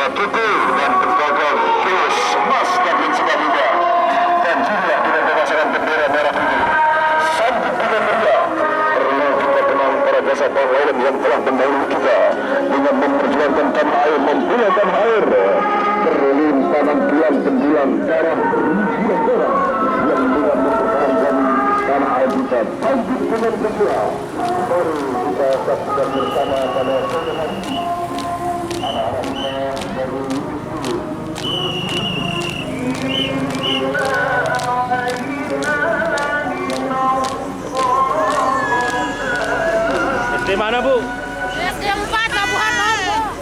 Tuku dan penjaga Kios Mas Kevin Sukadida dan juga dengan memasangkan bendera merah putih sambut dengan meriah. Perlu kita kenang para jasa pahlawan yang telah mendahului kita dengan memperjuangkan tanah air, membela tanah air, berlimpahan bulan-bulan darah, ribuan darah yang dengan mempertahankan tanah air kita. Sambut dengan gembira. Mari kita saksikan bersama pada sore hari ini. Anak-anak kita dari SD mana, Bu? SD 4 Labuhan Lombok.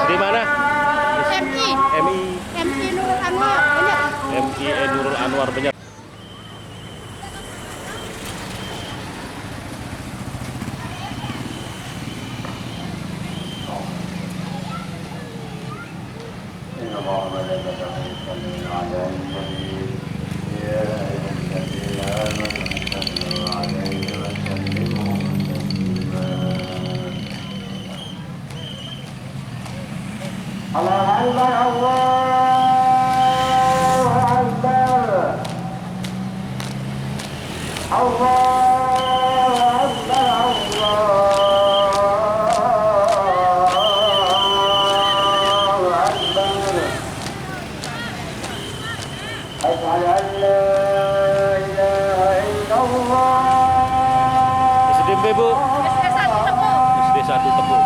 Di mana? MI Nurul Anwar, bener. MI Nurul Anwar Benyat. Allah Akbar, Allah Akbar, Allah Akbar, Allah Akbar. Asyhadu an la ilaha illallah. SMP, Bu. SD 1 Tepuk. SD 1 Tepuk.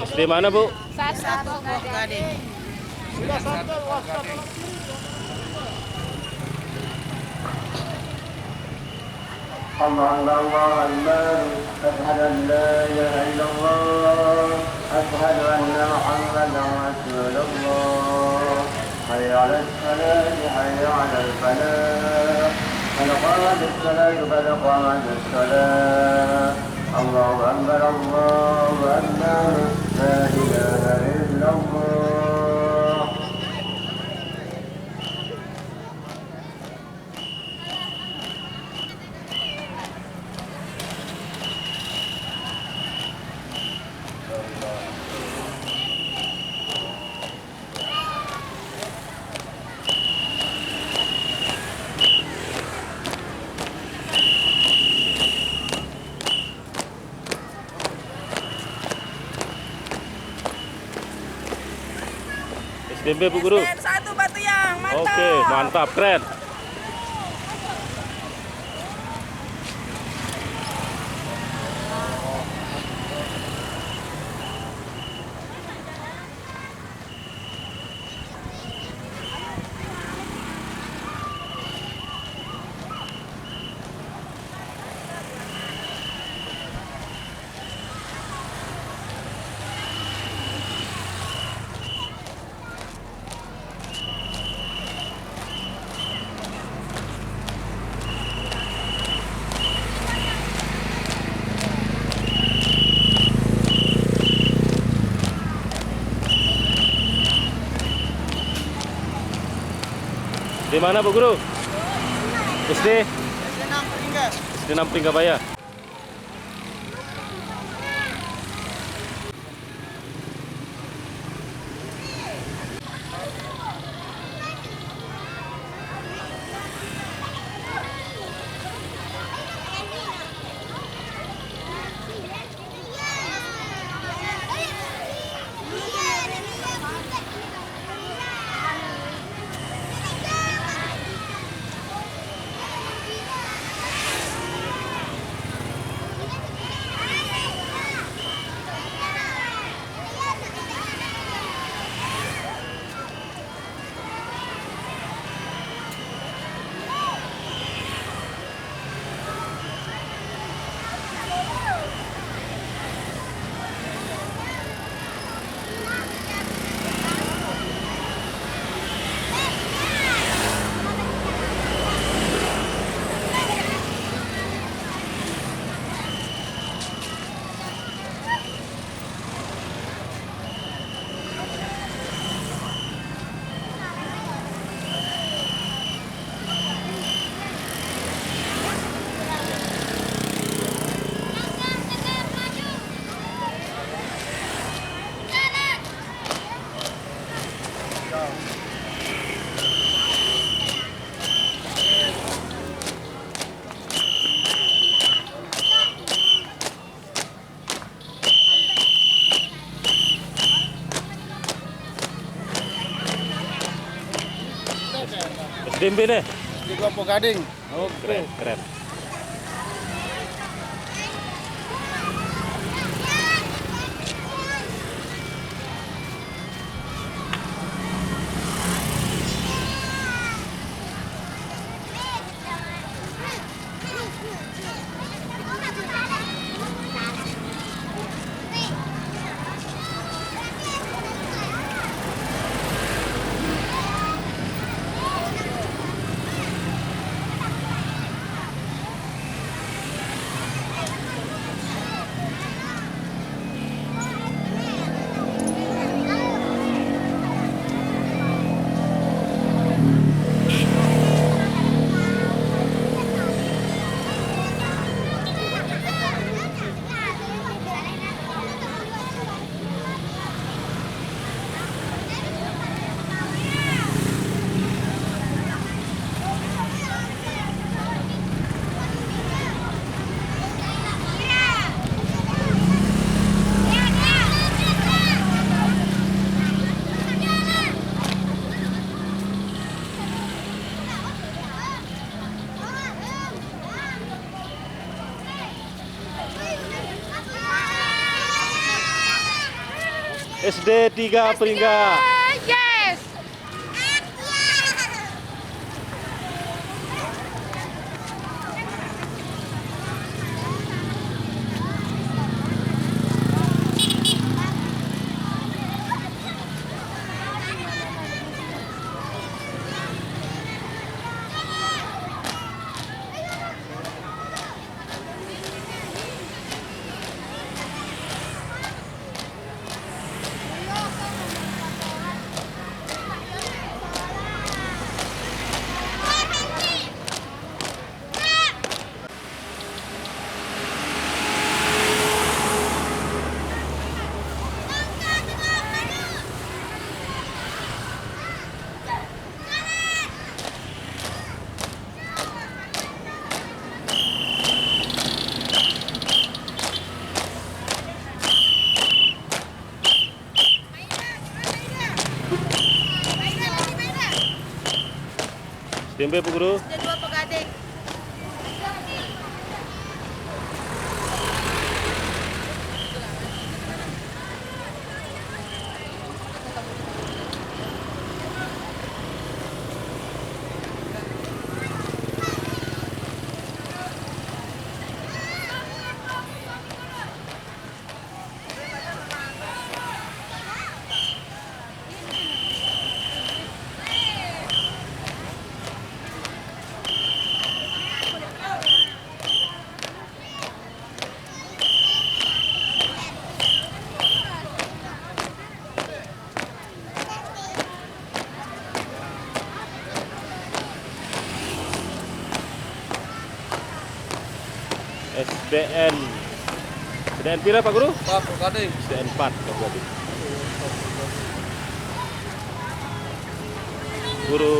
SD mana, Bu? Satu Gading. Allah Allah Allah, asyhadu an la ilaha illallah, asyhadu anna Muhammadan Rasulullah. Hayya 'alas salat, hayya 'alal falah. Qad qamatis salat, qad qamatis salat. Allahu akbar, Allahu akbar, la ilaha illallah. SMP, Bu Guru. Satu Batu Yang, mantap. Oke, mantap, keren. SD mana Bu Guru? SD? SD 6 Pringgabaya. SDMB deh. Di Kelapa Gading. Oh, keren, keren. SD 3 Peringga. Yes. SDMB Bu Guru. Ada 2 Pegading. SDN pira Pak Guru? SDN 4 Pak Gading. Guru.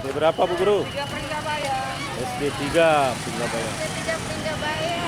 SD berapa Bu Guru? 3 Pringgabaya. SD 3 Pringgabaya. SD 3 Pringgabaya.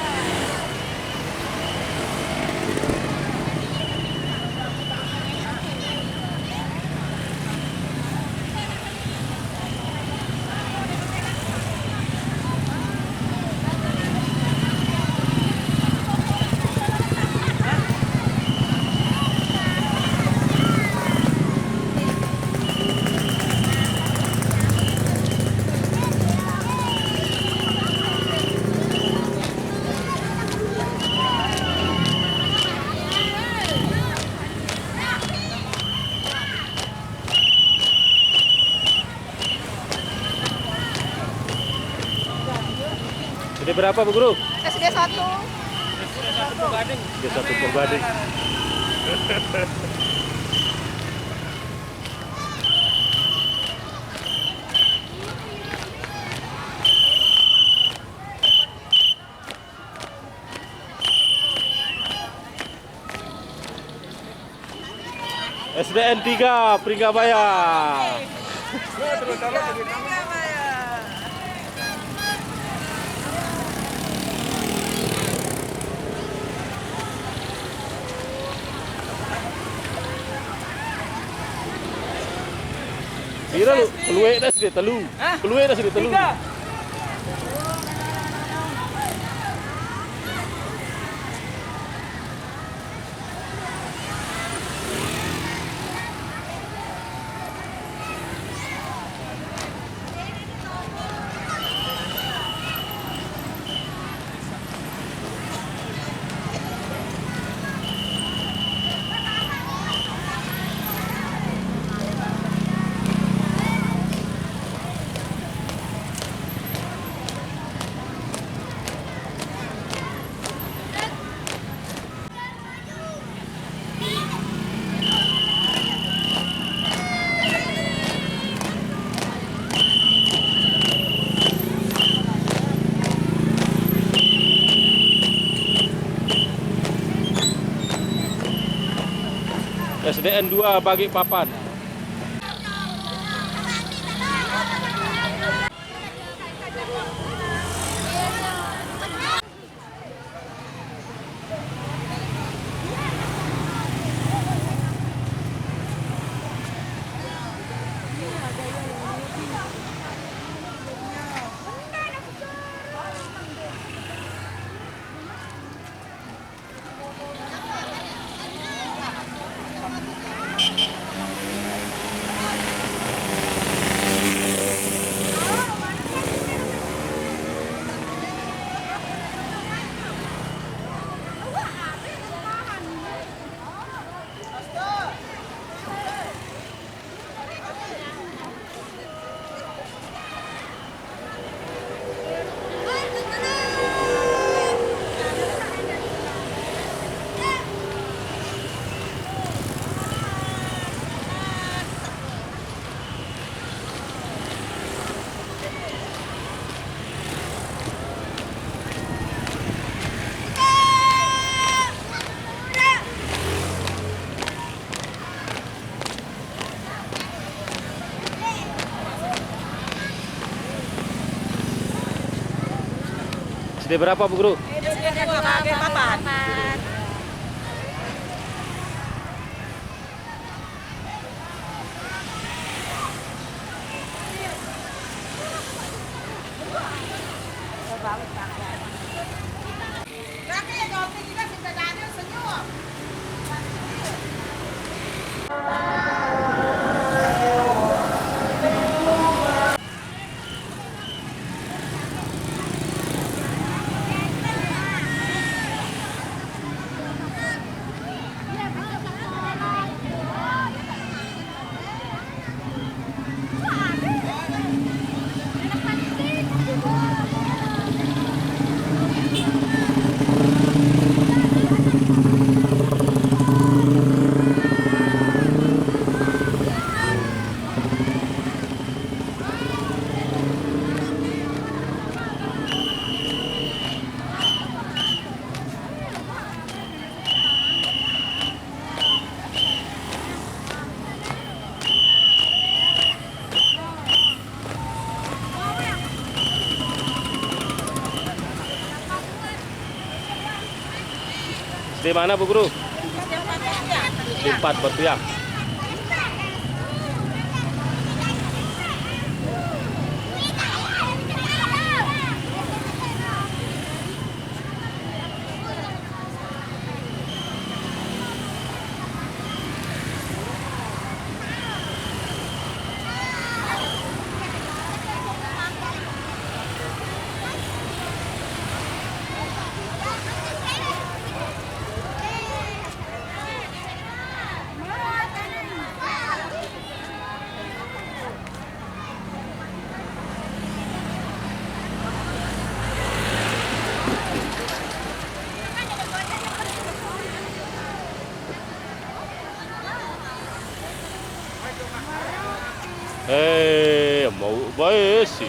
SD berapa Bu Guru? SD 1. SD 1 Purbagading. SDN 3 Pringgabaya. Pira lu? Peluit dah sedih telu. Peluit dah sedih telu. SDN 2 Balikpapan. SD berapa Bu Guru? SD pakai papan. SD mana Bu Guru? Di 4 Batu Yang. Mau baik sih.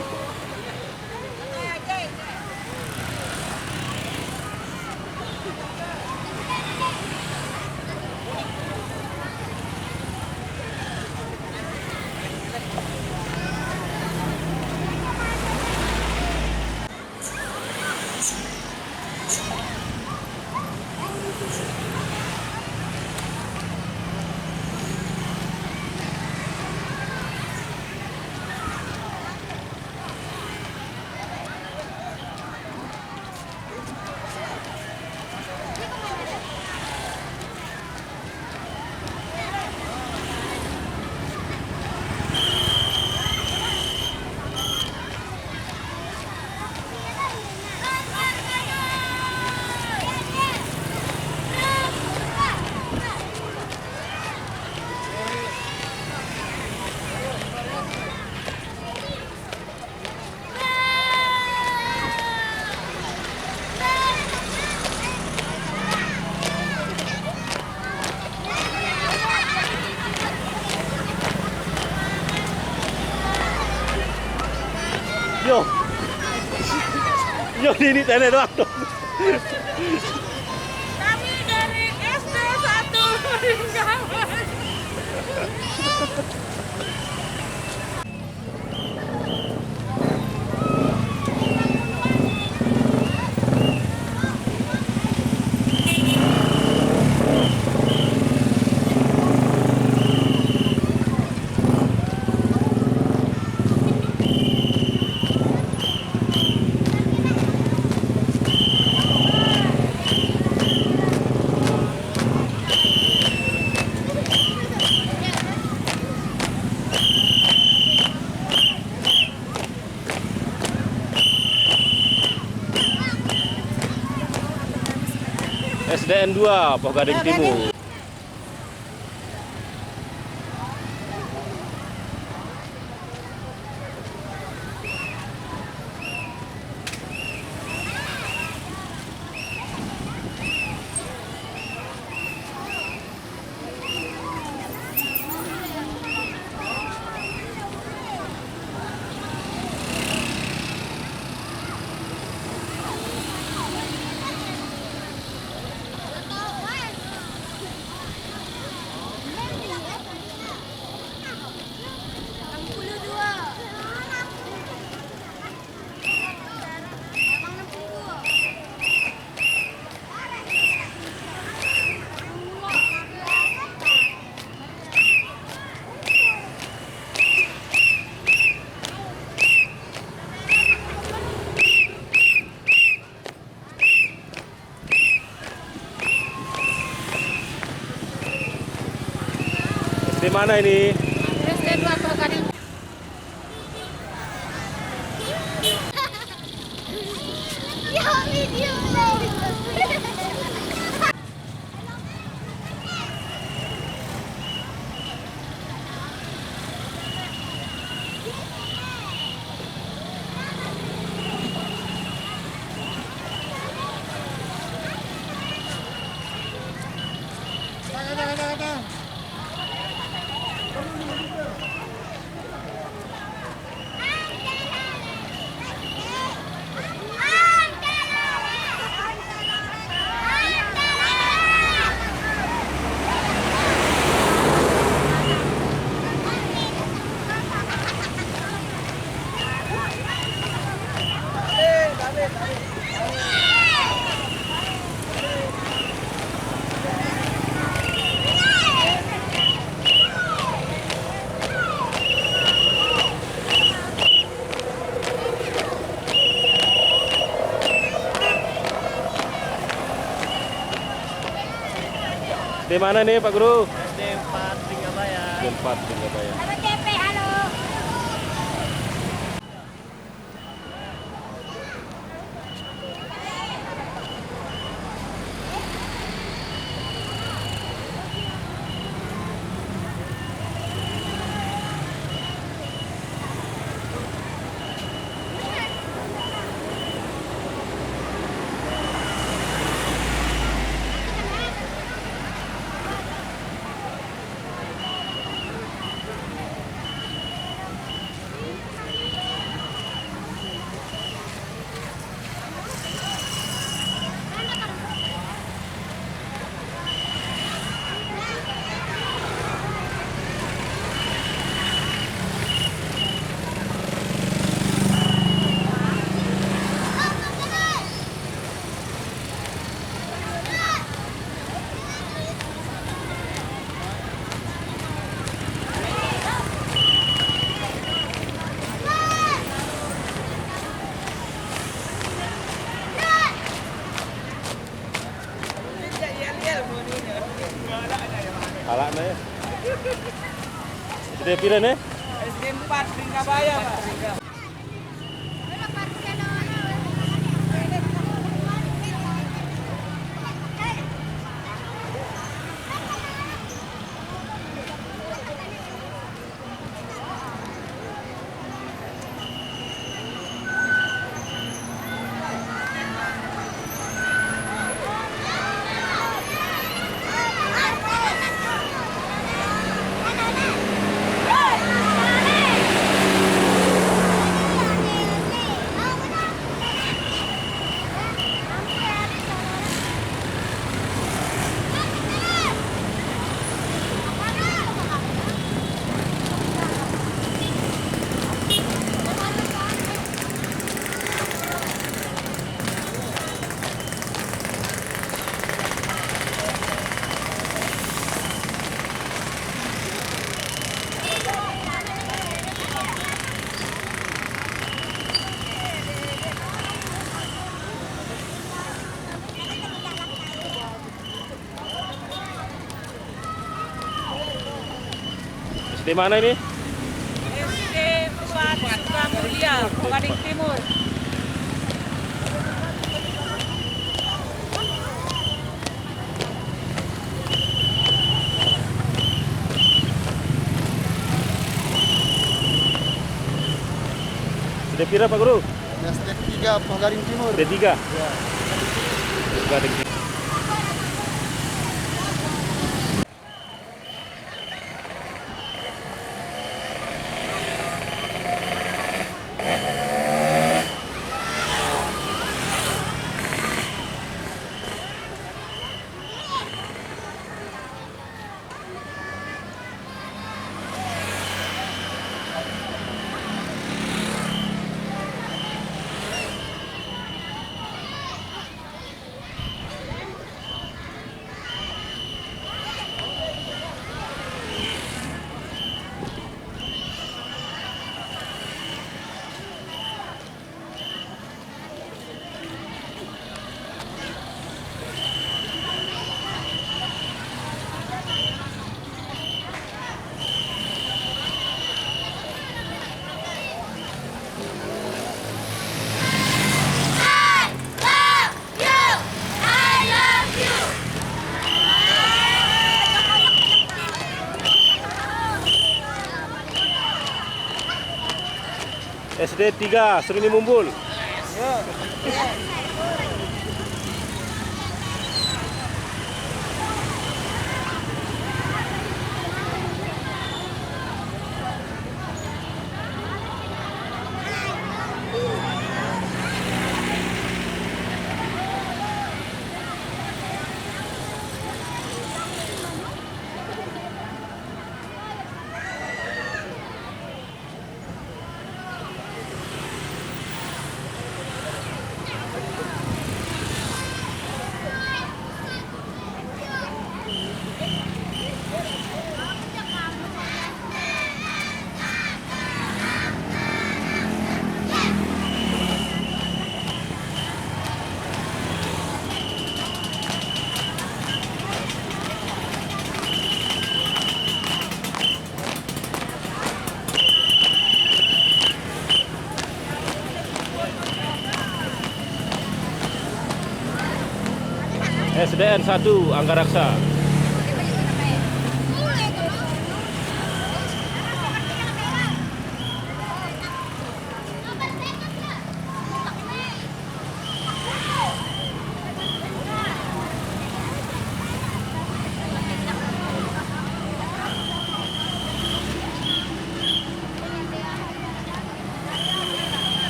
Yo ini tene doang dong. Kami dari SD 1 Linggawan. SDN 2 Poh Gading Timur. Di mana ini? SD 2 Pagaring. Ya, video. Di mana nih Pak Guru? SD 4 Singgabaya. Di 4 Singgabaya. Halo CP, halo. Halak nih. Di pira nih? SD 4 Singgabaya, Pak. Di mana ini? SD 4 Sukamulia, Pagaring Timur. Di pira Pak Guru? SD 3 Pagaring Timur. D3. Ya. Gading. SD 3 Seruni Mumbul. SDN 1 Anggaraksa.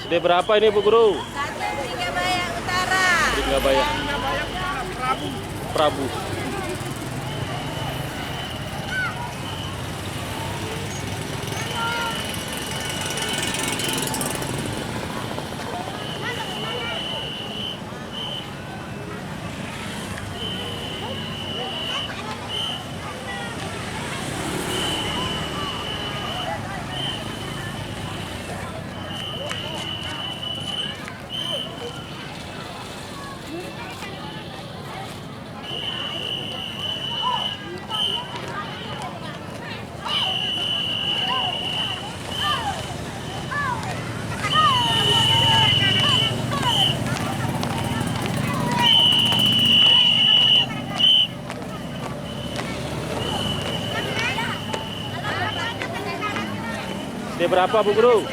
SD berapa ini Bu Guru? Trigabaya Utara. Trigabaya. Prabu. SD berapa Bu Guru?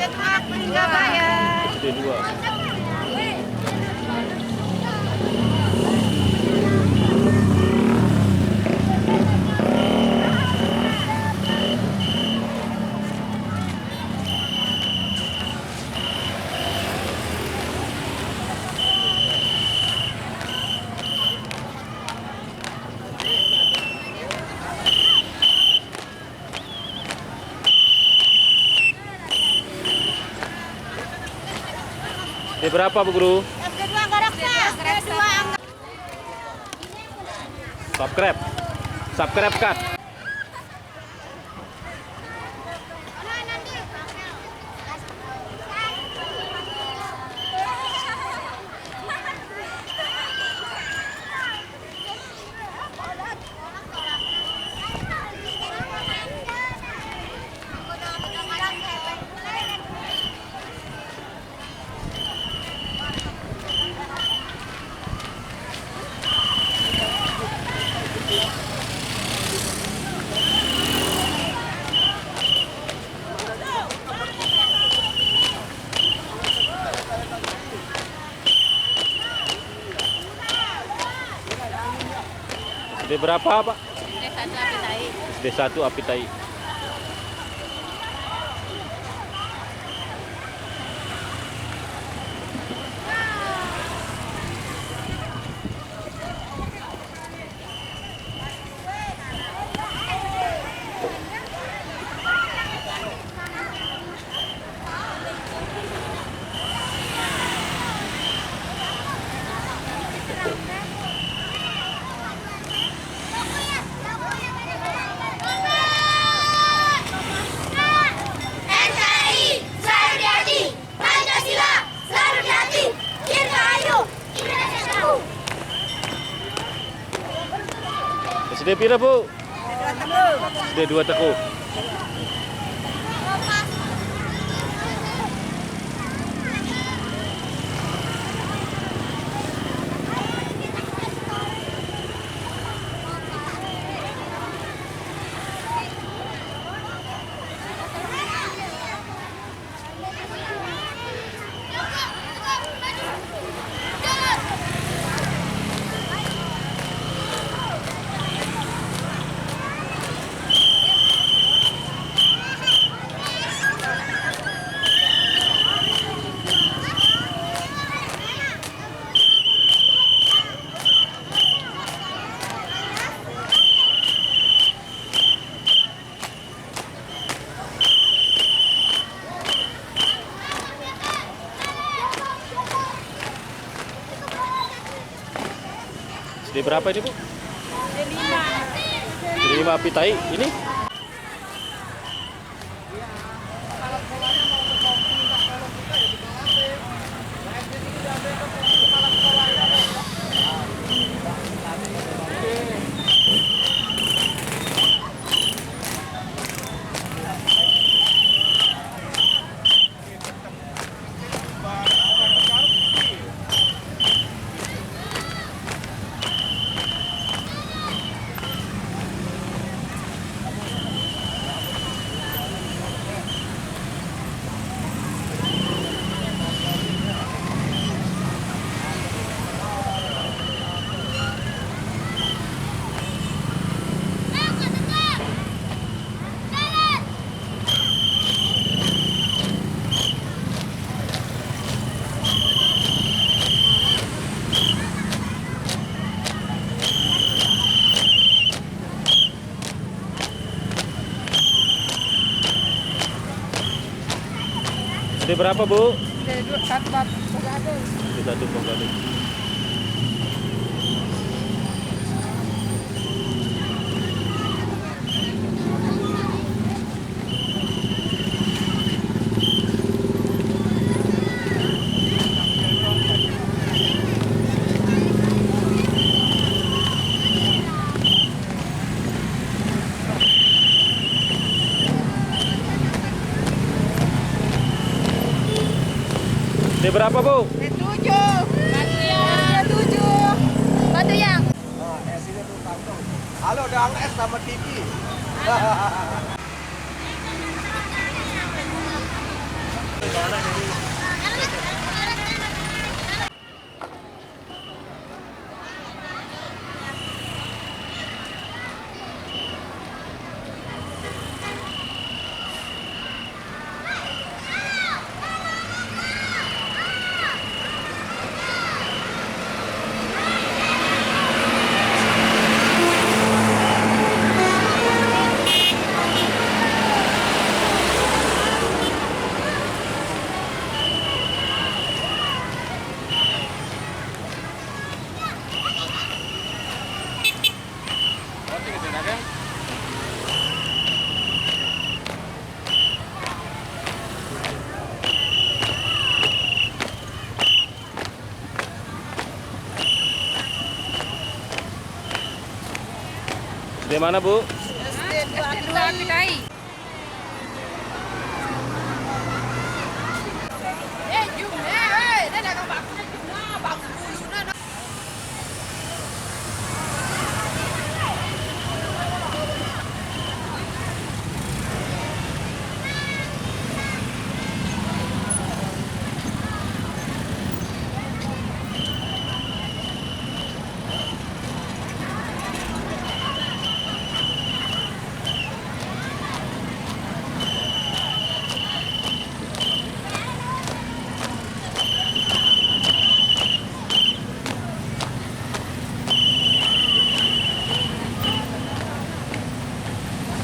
Trigabaya. SD 2. SD berapa Bu Guru? SD 2 Anggaraksa. SD 2 Anggaraksa. Subscribe. Subscribe kan? SD berapa Pak? SD 1 Apitai. SD pira Bu? SD 2 Teguh. SD berapa ini, Bu? SD 5 Pitai ini? SD berapa, Bu? Kita dukung kali. SD berapa, Bu? Tujuh. Tujuh. Batu yang. Halo, Dang S sama Kiki. SD mana, Bu? SD 2 Pitai.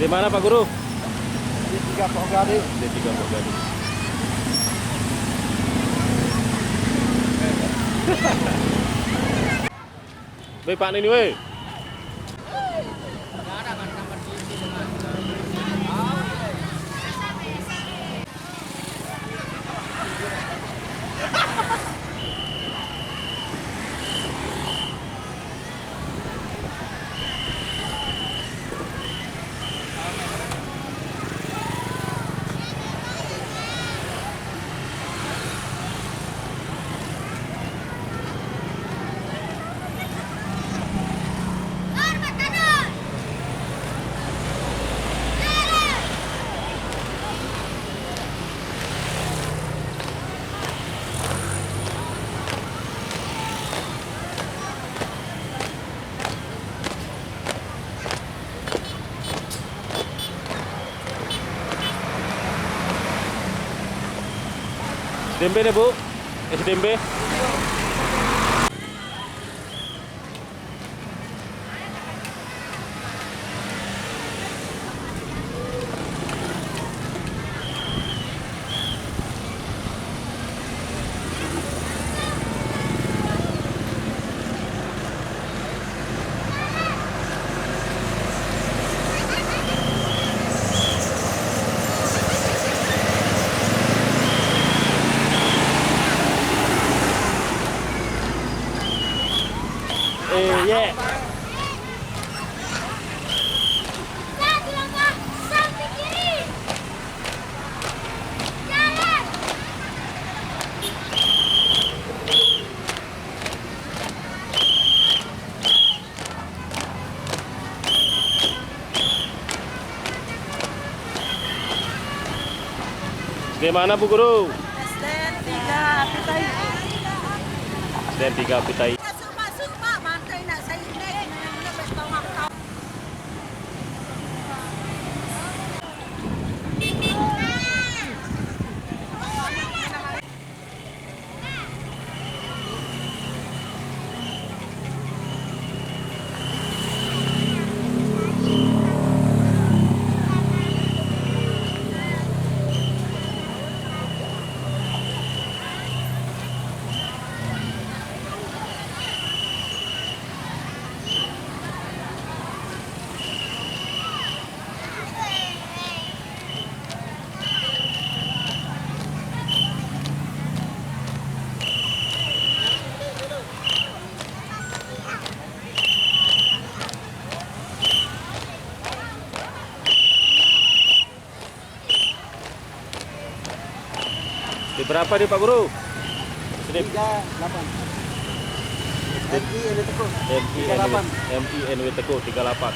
Di mana, Pak Guru? Di 3 Pohgading. Di 3 Pohgading. Weh, Pak ini weh. SDMB nih Bu, SDMB. Yeah. Satu langkah sampai kiri. Jalan. Di mana Bu Guru? SDN 3 Pitai. SDN 3 Pitai. Masuk Pak, mantai nak saya ini. Nak bertawak tahu. Di berapa nih Pak Guru? Sedip. 38. MI ini Teguh. MINW Teguh 38.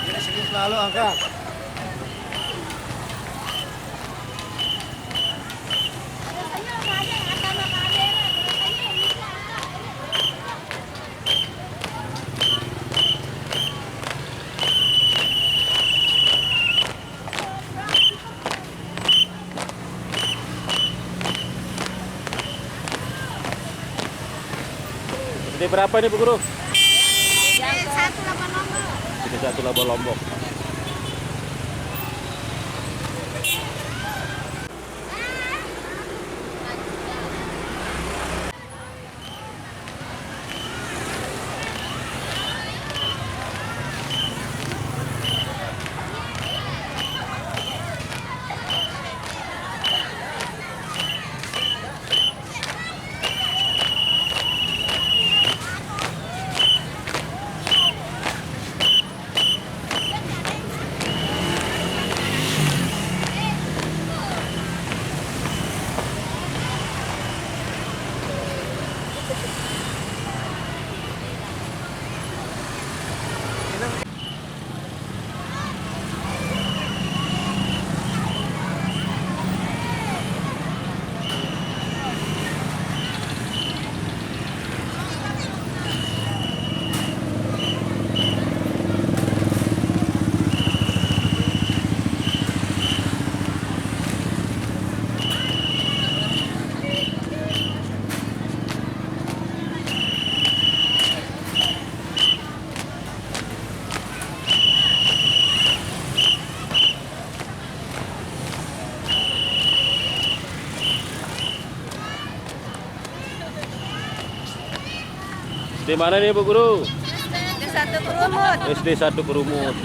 Ini sini selalu angkat. Di berapa nih Bu Guru? Yang 180. Di 1 Lombok. Di mana nih Bu Guru? SD 1 Kerumut. SD 1 Kerumut.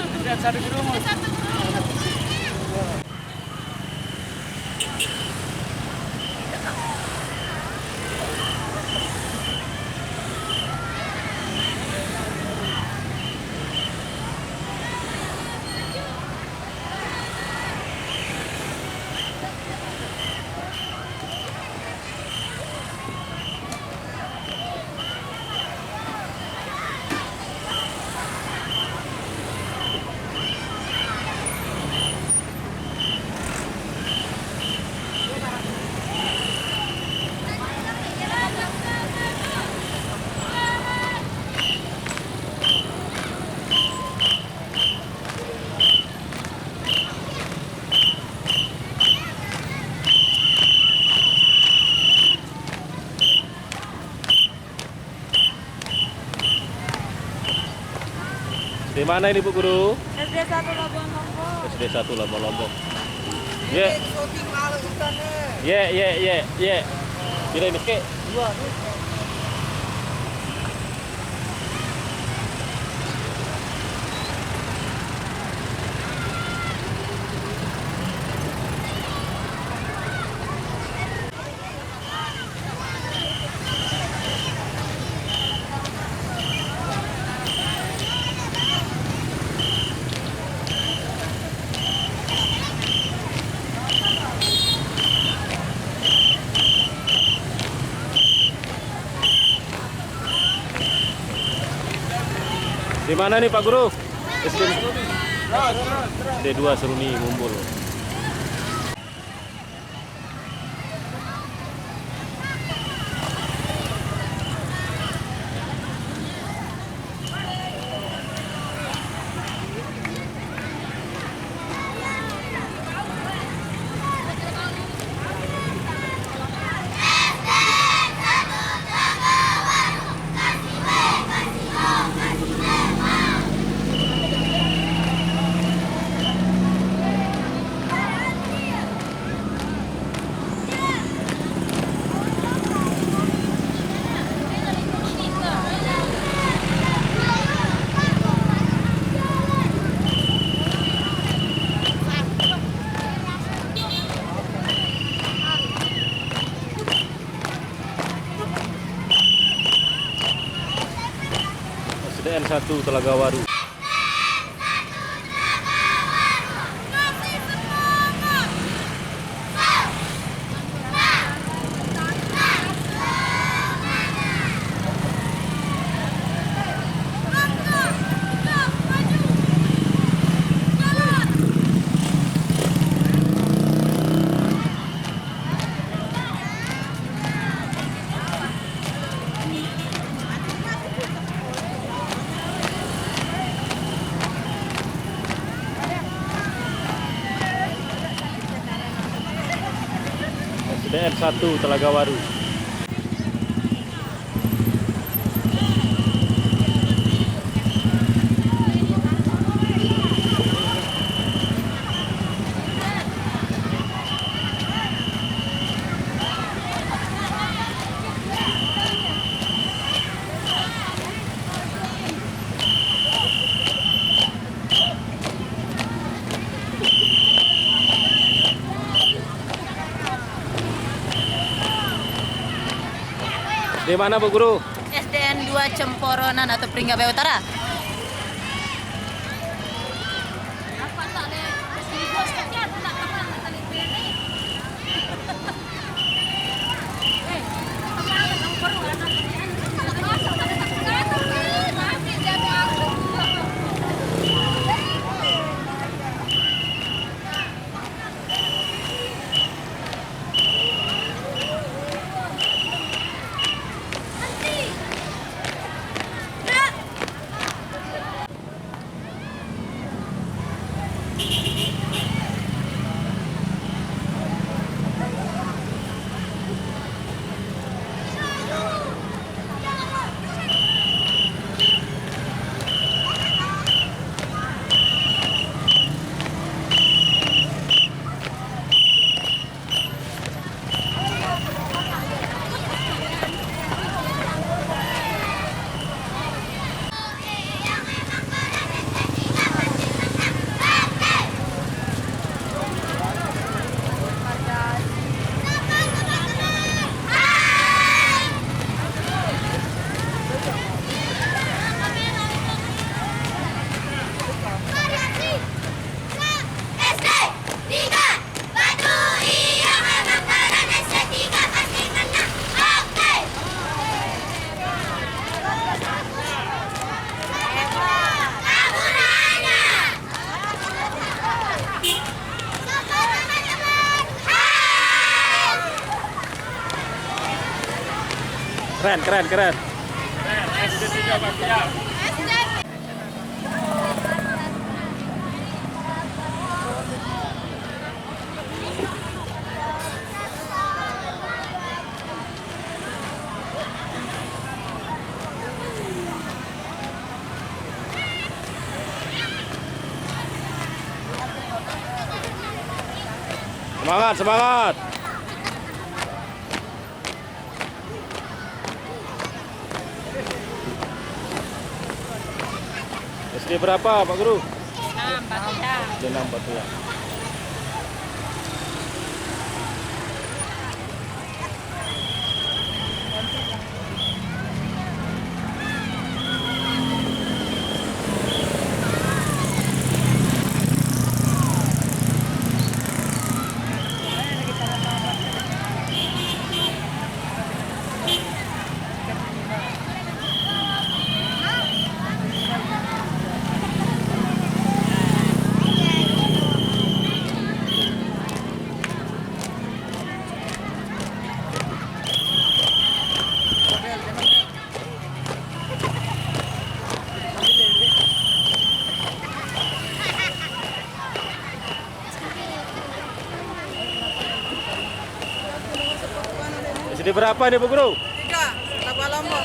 SD mana ini Bu Guru? SD 1 Lombok. SD 1 Lombok. Ye. Syuting lalu ke sana. Ye. Kira ini ke? Di mana nih Pak Guru? SD 2 Seruni Mumbul. SDN 1 Telaga Waru. SDN 1 Telaga Waru. Di mana Bu Guru? SDN 2 Cemporonan atau Pringgabe Utara. Keren. SD 3 Baktiar. Semangat, semangat. SD berapa, Pak Guru? 6, Batuya. SD 6 Batuya. SD berapa nih, Bu Guru? 3, Lapa Lombok.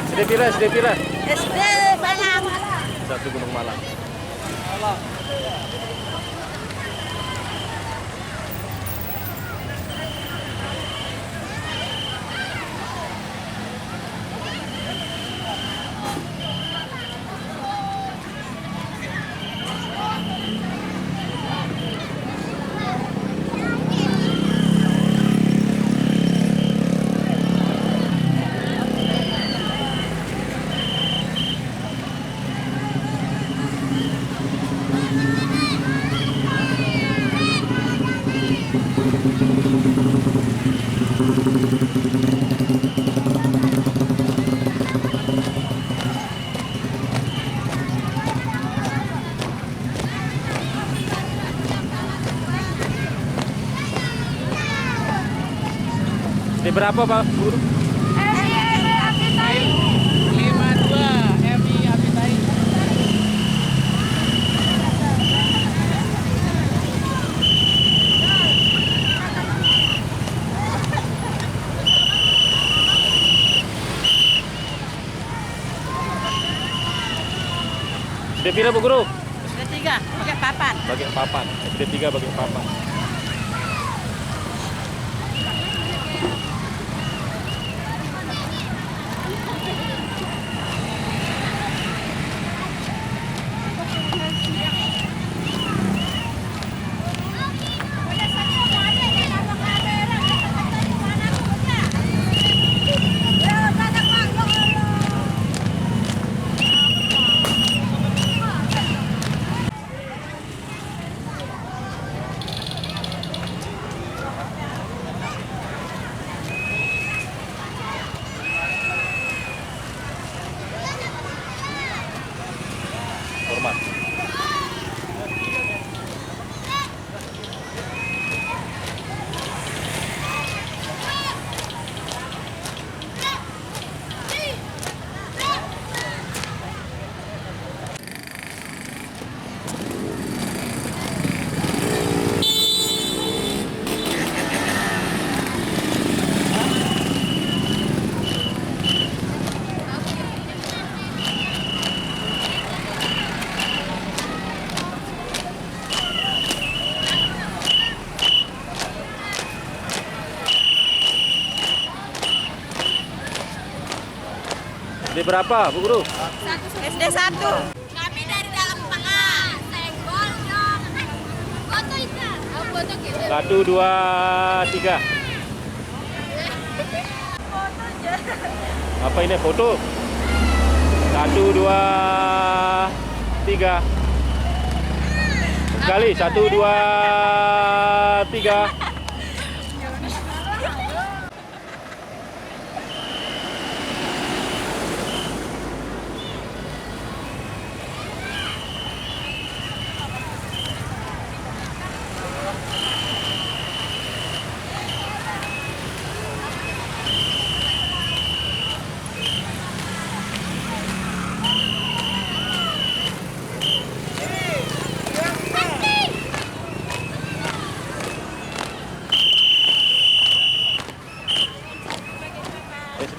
SD pira, SD pira? SD Malang. 1 Gunung Malang. SD berapa, Pak Guru? SD pira, Bu Guru? SD 3, pakai papan. Bagian papan. SD 3 bagian papan. Hormat. SD berapa, Bu Guru? SD 1. Kami dari dalam tengah. Senggol dong. Foto itu. Oh, foto gitu. 1, 2, 3. Apa ini foto? 1, 2, 3. Sekali 1, 2, 3.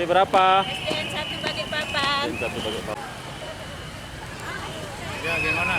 berapa? SDN 1 Balikpapan. SDN 1 Balikpapan. Ya, gimana?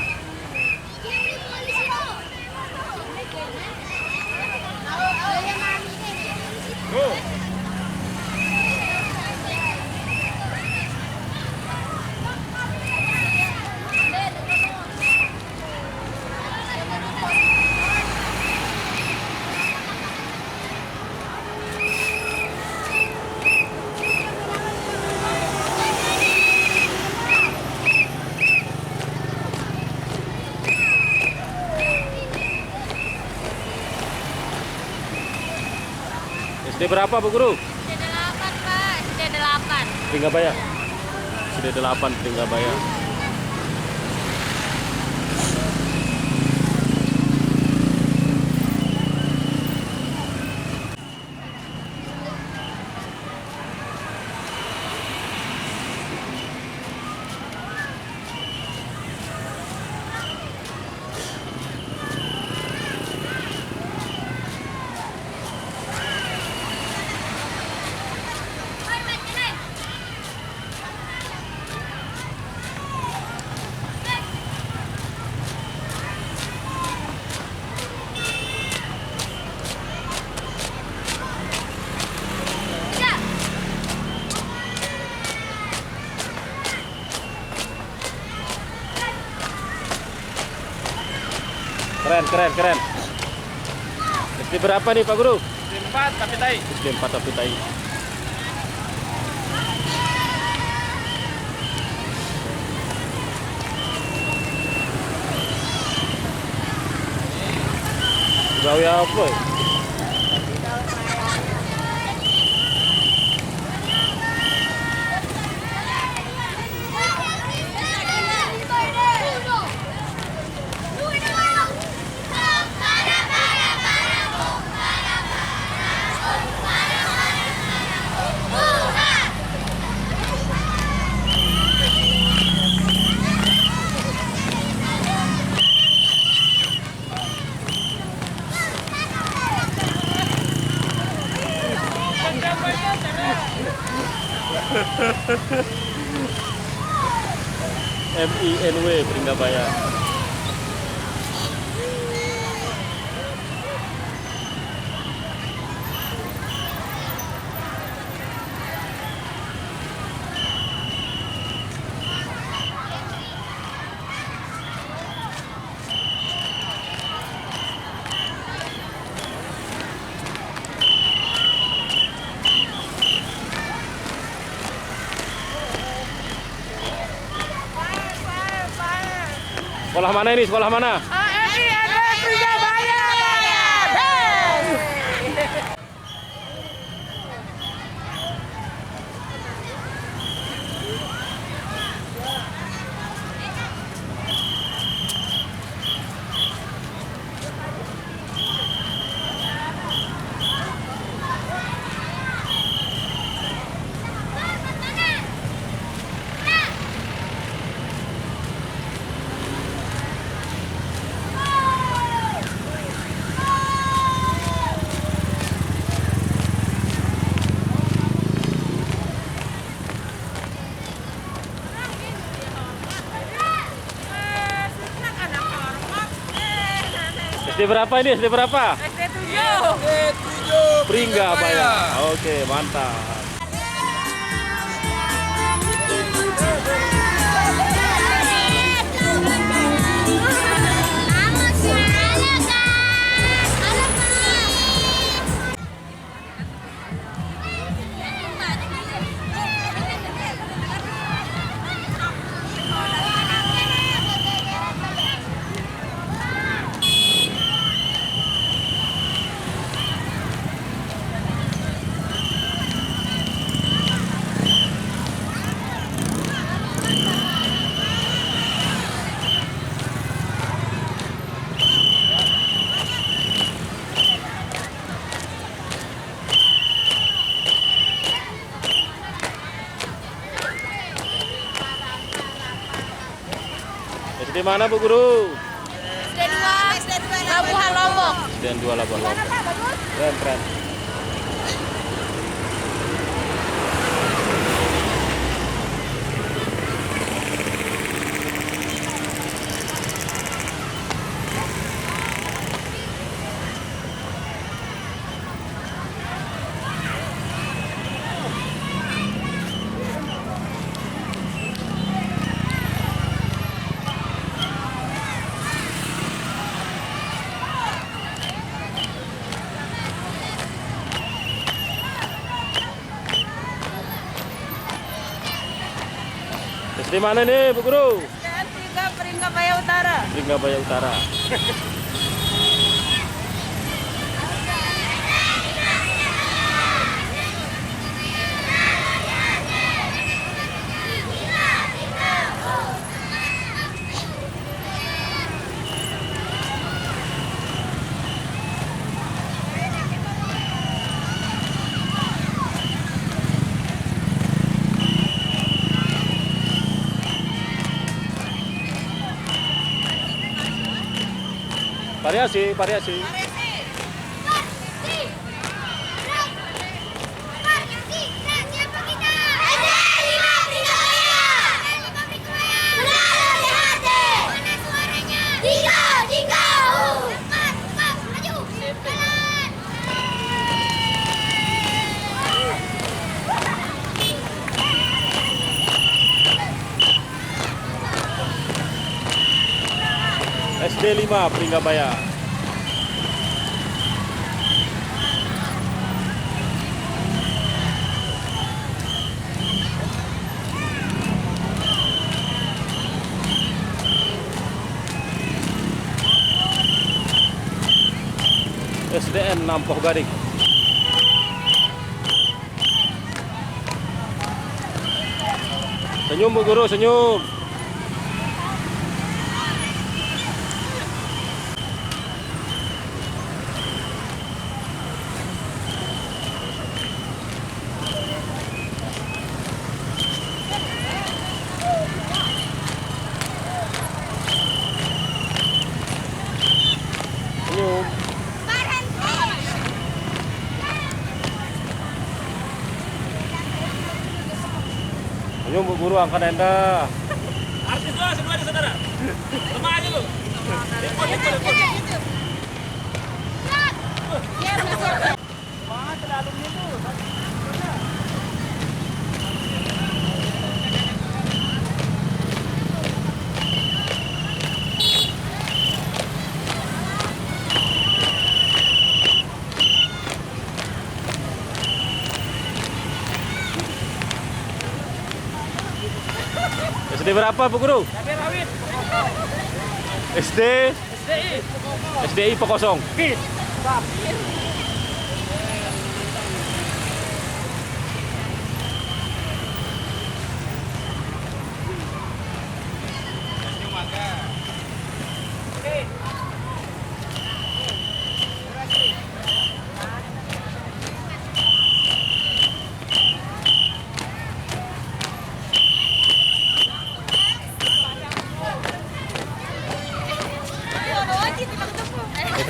SD berapa Bu Guru? SD 8 Pak, SD 8. Pringgabaya. SD 8 Pringgabaya. Keren. SD berapa nih Pak Guru? SD 4 tapi tai. SD 4 tapi tai. Gawe apa? MINW Pringgabaya. Sekolah mana ini? Sekolah mana? SD berapa ini? SD berapa? SD 7. Pringgabaya. Oke, mantap. SD mana Bu Guru? SD 2 Labuhan Lombok. SD 2 Labuhan Lombok. Keren. SD mana nih Bu Guru? SD 3 Pringgabaya Utara. Pringgabaya Utara. Variasi, variasi. SD 5 Pringgabaya. SDN Nampoh Gading. Senyum Bu Guru, senyum. Senyum. Senyum Bu Guru, angkat enda. Artis doang semuanya saudara. Sama aja lu. Liput. SD berapa Bu Guru? Cabai rawit. SD SDI. SDI Pekosong. Kit.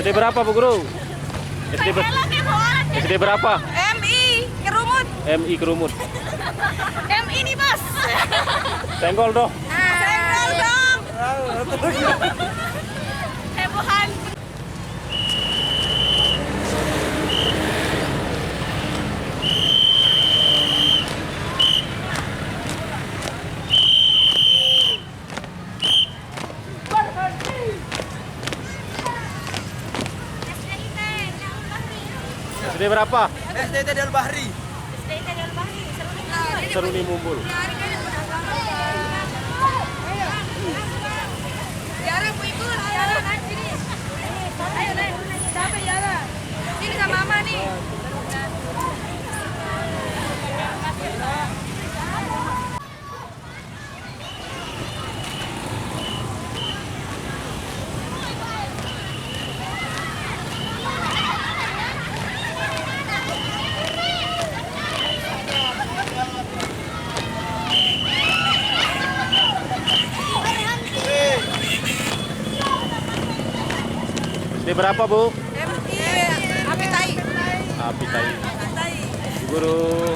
SD berapa Bu Guru? SD berapa? MI Kerumut. MI Kerumut. MI nih bos. Senggol dong. Senggol dong. Hebohan. SD berapa? SD Del Bahri. Seruni Mumbul. Yara mau ikut, Yara naik sini. Ayo naik, capek Yara. Sini sama Mama nih. SD berapa Bu? Api tai. Api Tai. Guru.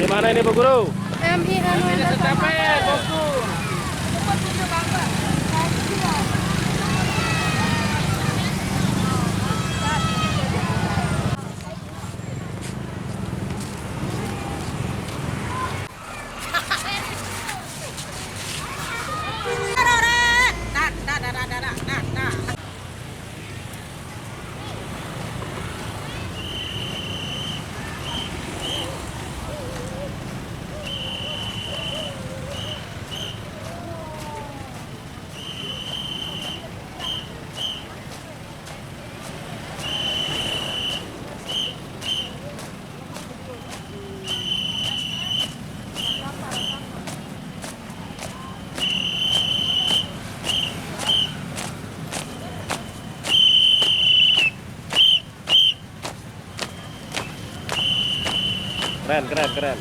Di mana ini Bu Guru? MI anu Capek, bosku. Keren, keren, keren.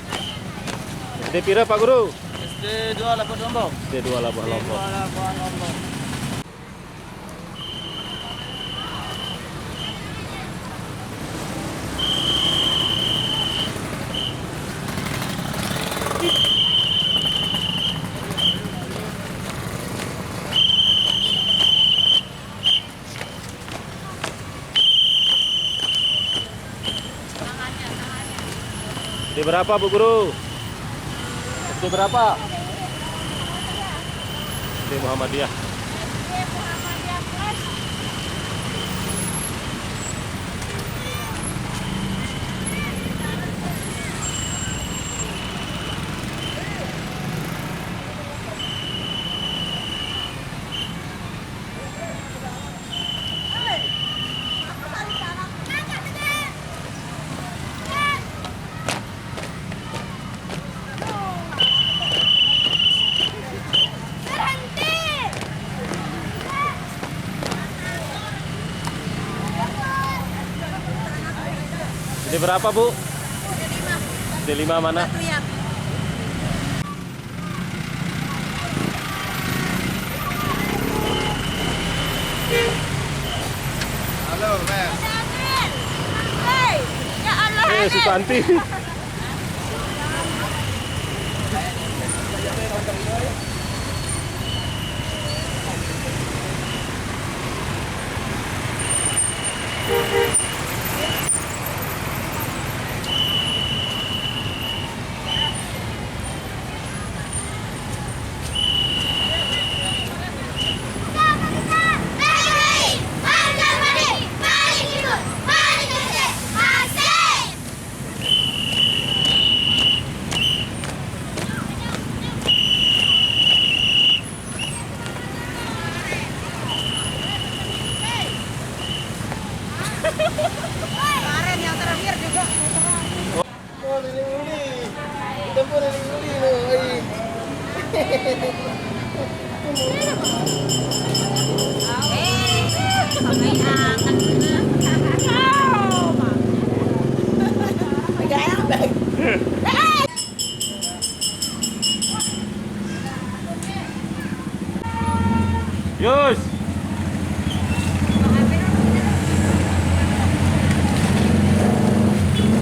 SD pira Pak Guru? SD 2 Labuan Lombok. SD 2 Labuan Lombok. Labuan Lombok. SD berapa Bu Guru? SD berapa? SD Muhammadiyah. SD berapa Bu? SD 5 mana? Halo, Mas. Hei, ya Allah. Si Santi. Kemarin yang terakhir juga. Oh, lili-lili. Kita pun lili-lili loh. Yus.